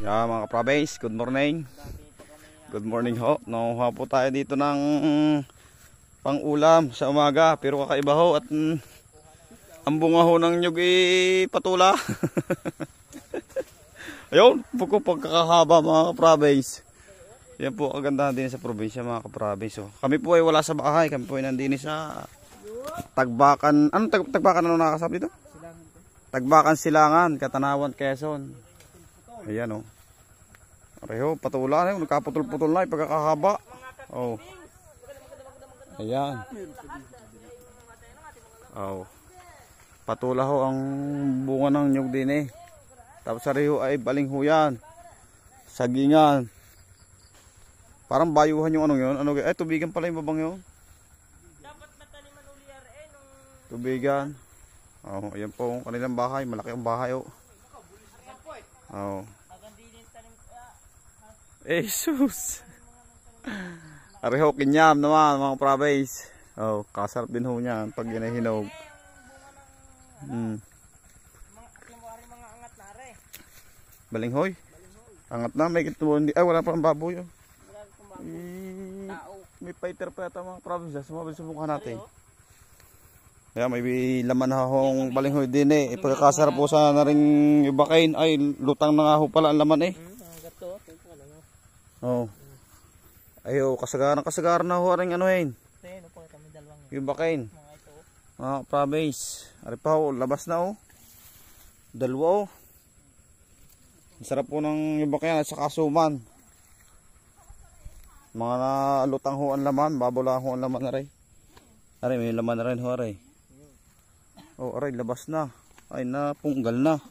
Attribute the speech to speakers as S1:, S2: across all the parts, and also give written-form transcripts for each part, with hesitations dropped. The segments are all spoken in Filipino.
S1: Yeah, mga ka-province, good morning. Good morning ho. Nakuha po tayo dito ng pang-ulam sa umaga. Pero kakaiba ho at ang bunga ho ng nyug patula. Ayun, po pagkakahaba mga ka-province. Yan po kagandahan din sa probinsya mga ka-province. So, kami po ay wala sa bahay. Kami po ay nandini sa Tagbakan. Anong Tagbakan ano nakasap dito? Tagbakan Silangan, Katanawan, Quezon. Ayan o. Pareho, patula na yun. Nagkaputol-putol na yung pagkakahaba. Oh. Ayan. Oh. Patula ho ang bunga ng nyug din eh. Tapos pareho ay balinghuyan. Sagingan. Parang bayuhan yung ano yun. Ano, eh, tubigan pala yung babang yun.
S2: Dapat mataniman uli nung
S1: tubigan. Oh, ayan po ang kanilang bahay. Malaki ang bahay oh. Oh. Eh, sus. Areho kinyam naman mga province. Oh, kasarap din ho niyan pag ginahinog.
S2: Mga angat na re.
S1: Balinghoy. Angat na may kituon. Ay wala pa ang baboy oh.
S2: Wala pang baboy. Tao.
S1: May fighter pa yata mga province. Sumabay sa mukha natin. Kaya may laman na hong balinghoy din eh. Pagkakasarap po sa naring ibakain. Ay lutang na nga ho pala ang laman eh. Oh. Ayo, kasagaran na ho ring ano hin. Ibakain. Mga province. Ari pa ho, labas na oh. Dalawa oh. Masarap po ng ibakain at saka suman. Mga lutang ho ang laman, babula ho ang laman na rin. Ari, may laman na rin ho ari. Oh, aray, labas na. Ay, napunggal na.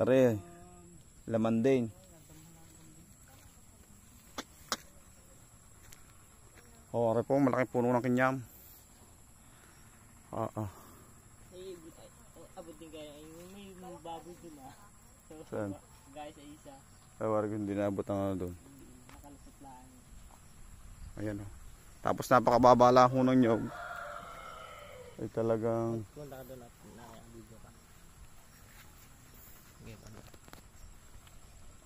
S1: Aray, laman din. Oh, aray po, malaking puno ng kinyam.
S2: Abot din kaya, may baboy dun ah.
S1: Saan?
S2: Guys, sa isa.
S1: Ay, warag hindi naabot ang ano doon.
S2: Nakalusot lang.
S1: Ayan oh. Tapos napakababa lang ho ng nyog. Ay talagang
S2: Punta ka doon at video ka.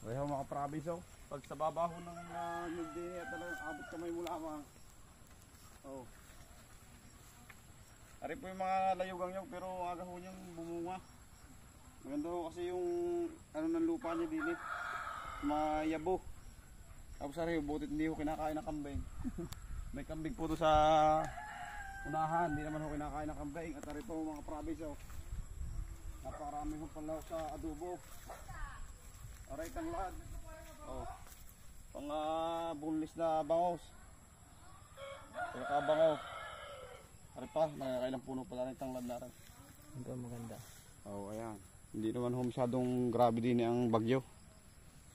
S1: ay ho mga province oh. Pag sa baba ho ng nyog din at talagang abot kamay mo lamang. Oh. Ari po yung mga layugang nyog pero aga ho niyang bumunga. Maganda ho kasi yung ano ng lupa niya din eh. Mayabo. Tapos ari butit hindi ho kinakain ng kambing. May kambing po doon sa unahan, hindi naman ho kinakain ng kambing. At ari po mga province oh. Napakarami ho pala sa adobo. Aray tanglad. Oh. Pang boneless na bangos. Pagkabango. Ari pa, nakakailang puno pala rin tanglad na rin.
S2: Ito maganda.
S1: Oh, ayan. Hindi naman ho masyadong grabe din ang bagyo.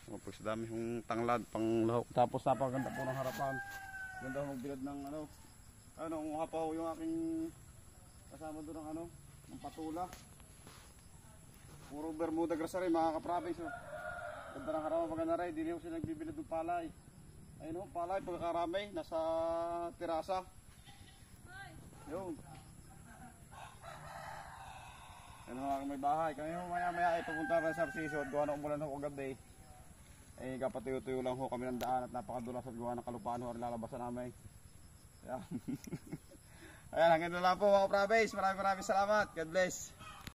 S1: Kapag sa dami hong tanglad, pang lahok. Tapos napaganda po ng harapan. Ganda ho magbilad ng ano. Ano, kung pa ho yung aking kasama doon ng ano, ng patula. Puro Bermuda grass rin, mga ka-province. Oh. Ganda ng harapan, maganda rin. Hindi ho sila nagbibilad ng palay. Ayun ho, palay, pagkakarami, nasa terasa. Yun. Ayun ho, may bahay. Kami ho maya-maya ay papunta rin sa Arciso at gawa na umulan ho kagabi. Eh, kapatuyo-tuyo lang ho kami ng daan at napakadulas at gawa ng kalupaan ho ang lalabasan namin. Ayan. Ayan, hanggang na lang po mga province. Maraming salamat. God bless.